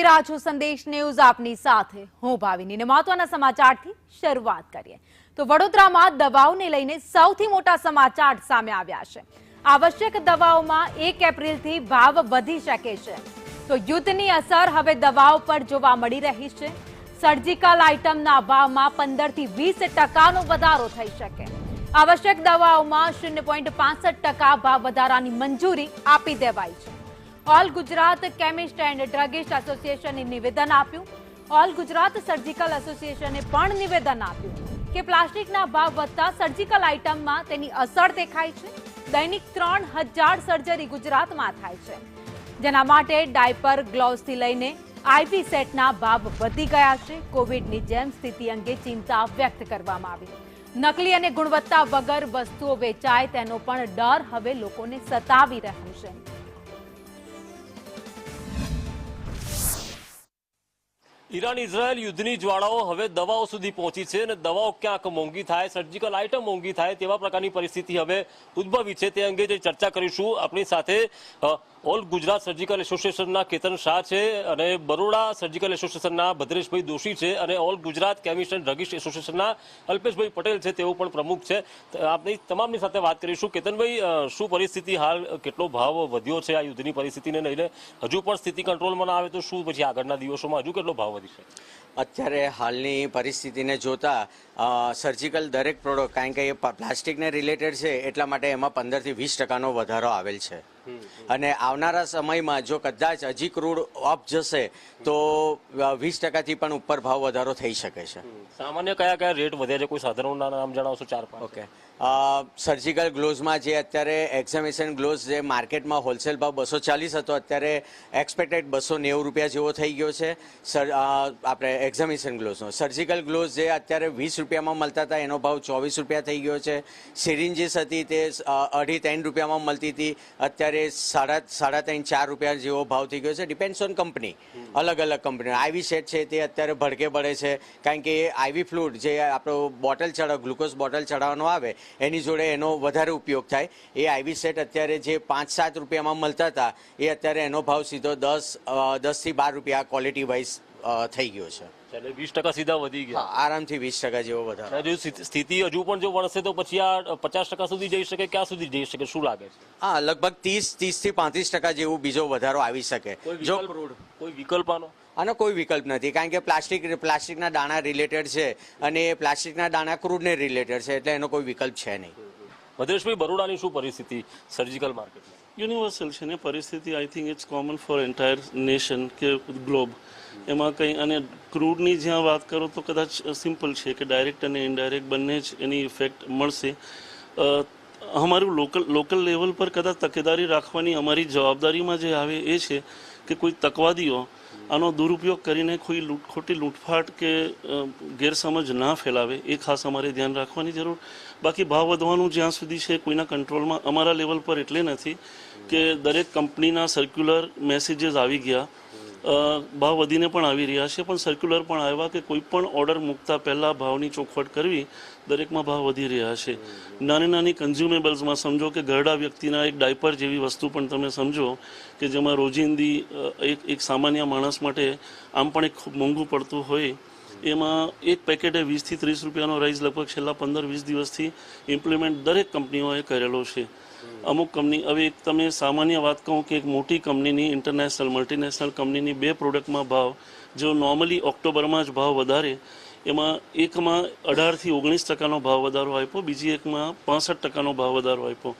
જોઈ રહ્યા છો સંદેશ ન્યૂઝ આપની સાથે હું ભાવિની ને મહત્વના સમાચારથી શરૂઆત કરીએ તો વડોદરામાં દવાઓને લઈને સૌથી મોટા સમાચાર સામે આવ્યા છે। આવશ્યક દવાઓમાં 1 એપ્રિલથી ભાવ વધી શકે છે તો યુદ્ધની અસર હવે દવાઓ પર જોવા મળી રહી છે। સર્જિકલ આઇટમના ભાવમાં 15 થી 20% વધારો થઈ શકે। આવશ્યક દવાઓમાં 0.65% ભાવ વધારાની મંજૂરી આપી દેવાઈ છે। All Gujarat chemist and druggist association निवेदन आप्યું। ऑल गुजरात सर्जिकल एसोसिएशने पण निवेदन आप्યું કે પ્લાસ્ટિકના ભાવ વધતા સર્જિકલ આઇટમમાં તેની અસર દેખાય છે। દૈનિક 3000 સર્જરી ગુજરાતમાં થાય છે, જેના માટે ડાયપર, ગ્લોવ્સથી લઈને આઈવી સેટના ભાવ વધી ગયા છે। કોવિડની જેમ સ્થિતિ અંગે ચિંતા વ્યક્ત કરવામાં આવી। નકલી અને ગુણવત્તા વગર વસ્તુઓ વેચાય તેનો પણ ડર હવે લોકોને સતાવી રહ્યો છે। ઈરાન ઇઝરાયલ યુદ્ધની જ્વાળાઓ હવે દવાઓ સુધી પહોંચી છે અને દવાઓ ક્યાંક મોંઘી થાય, સર્જિકલ આઇટમ મોંઘી થાય તેવા પ્રકારની પરિસ્થિતિ હવે ઉદ્ભવી છે। તે અંગે જે ચર્ચા કરીશું આપણી સાથે ઓલ ગુજરાત સર્જિકલ એસોસિએશનના કેતન શાહ છે અને બરોડા સર્જિકલ એસોસિએશનના ભદ્રેશભાઈ દોશી છે અને all Gujarat chemist and druggist એસોસિએશનના અલ્પેશભાઈ પટેલ છે, તેઓ પણ પ્રમુખ છે। આપણી તમામની સાથે વાત કરીશું। કેતનભાઈ, શું પરિસ્થિતિ હાલ, કેટલો ભાવ વધ્યો છે આ યુદ્ધની પરિસ્થિતિને લઈને? હજુ પણ સ્થિતિ કંટ્રોલમાં ના આવે તો શું પછી આગળના દિવસોમાં હજુ કેટલો ભાવ વધી શકે? અત્યારે હાલની પરિસ્થિતિને જોતા સર્જિકલ દરેક પ્રોડક્ટ, કારણ કે એ પ્લાસ્ટિકને રિલેટેડ છે એટલા માટે એમાં 15 થી 20% વધારો આવેલ છે અને આવનારા સમયમાં જો કદાચ હજી ક્રૂડ અપ જશે તો 20%થી પણ ઉપર ભાવ વધારો થઈ શકે છે। સામાન્ય કયા કયા રેટ વધ્યા છે? કોઈ સાધારણ નામ જણાવશો? 4-5? ઓકે, સર્જિકલ ગ્લોવ્સમાં જે અત્યારે એક્ઝામિનેશન ગ્લોવ્સ જે માર્કેટમાં હોલસેલ ભાવ 240 હતો, અત્યારે એક્સપેક્ટેડ 290 રૂપિયા જેવો થઈ ગયો છે। આપણે એક્ઝામિનેશન ગ્લોવ્સનો સર્જિકલ ગ્લોવ્સ જે અત્યારે 20 રૂપિયામાં મળતા હતા એનો ભાવ 24 રૂપિયા થઈ ગયો છે। સિરિંજીસ હતી તે 2.5-3 રૂપિયામાં મળતી હતી, અત્યારે 3.5-4 રૂપિયા જેવો ભાવ થઈ ગયો છે। ડિપેન્ડ્સ ઓન કંપની, અલગ અલગ કંપની। આઈવી સેટ છે તે અત્યારે ભડકે પડે છે, કારણ કે આઈવી ફ્લુઇડ જે આપણો બોટલ ચડાવ, ગ્લુકોઝ બોટલ ચડાવવાનો આવે એની જોડે એનો વધારે ઉપયોગ થાય। એ આઈવી સેટ અત્યારે જે 5-7 રૂપિયામાં મળતા હતા એ અત્યારે એનો ભાવ સીધો 10 થી 12 રૂપિયા ક્વોલિટી વાઇઝ થઈ ગયો છે। એટલે 20% સીધા વધી ગયા, આરામથી 20% જેવો વધારો। જો સ્થિતિ હજુ પણ જો વણશે તો પછી આ 50% સુધી જઈ શકે, ક્યાં સુધી જઈ શકે, શું લાગે છે? હા, લગભગ 30 થી 35% જેવું બીજો વધારો આવી શકે। જો કોઈ વિકલ્પ આનો કોઈ વિકલ્પ નથી, કારણ કે પ્લાસ્ટિકના દાણા રિલેટેડ છે અને એ પ્લાસ્ટિકના દાણા ક્રૂડને રિલેટેડ છે, એટલે એનો કોઈ વિકલ્પ છે નહીં। ભદ્રેશભાઈ, બરોડાની શું પરિસ્થિતિ સર્જિકલ માર્કેટમાં? યુનિવર્સલ છે ને પરિસ્થિતિ, I think it's common for entire nation કે ગ્લોબ। એમાં કંઈ, અને ક્રૂડની જ્યાં વાત કરો તો કદાચ સિમ્પલ છે કે ડાયરેક્ટ અને ઇનડાયરેક્ટ બંને જ એની ઇફેક્ટ મળશે। અમારું લોકલ લેવલ પર કદાચ તકેદારી રાખવાની અમારી જવાબદારીમાં જે આવે એ છે કે કોઈ તકવાદીઓ આનો દુરુપયોગ કરીને કોઈ ખોટી લૂંટફાટ કે ગેરસમજ ના ફેલાવે, એ ખાસ અમારે ધ્યાન રાખવાની જરૂર। બાકી ભાવ વધવાનું જ્યાં સુધી છે કોઈના કંટ્રોલમાં અમારા લેવલ પર એટલે નથી કે દરેક કંપનીના સર્ક્યુલર મેસેજીસ આવી ગયા, ભાવ વધીને પણ આવી રહ્યા છે, પણ સર્ક્યુલર પણ આવ્યા કે કોઈ પણ ઓર્ડર મૂકતા પહેલાં ભાવની ચોખવટ કરવી, દરેકમાં ભાવ વધી રહ્યા છે। નાની નાની કન્ઝ્યુમેબલ્સમાં સમજો કે ઘરડા વ્યક્તિના એક ડાયપર જેવી વસ્તુ પણ તમે સમજો કે જેમાં રોજિંદી એક સામાન્ય માણસ માટે આમ પણ એક ખૂબ મોંઘું પડતું હોય, એમાં એક પેકેટે 20 થી 30 રૂપિયાનો રાઇઝ લગભગ છેલ્લા 15-20 દિવસથી ઇમ્પ્લિમેન્ટ દરેક કંપનીઓએ કરેલો છે। અમુક કંપની, હવે એક તમે સામાન્ય વાત કહું કે એક મોટી કંપનીની, ઇન્ટરનેશનલ મલ્ટીનેશનલ કંપનીની 2 પ્રોડક્ટમાં ભાવ જો નોર્મલી ઓક્ટોબરમાં જ ભાવ વધારે, એમાં એકમાં 18 થી 19% ભાવ વધારો આપ્યો, બીજી એકમાં 65% ભાવ વધારો આપ્યો।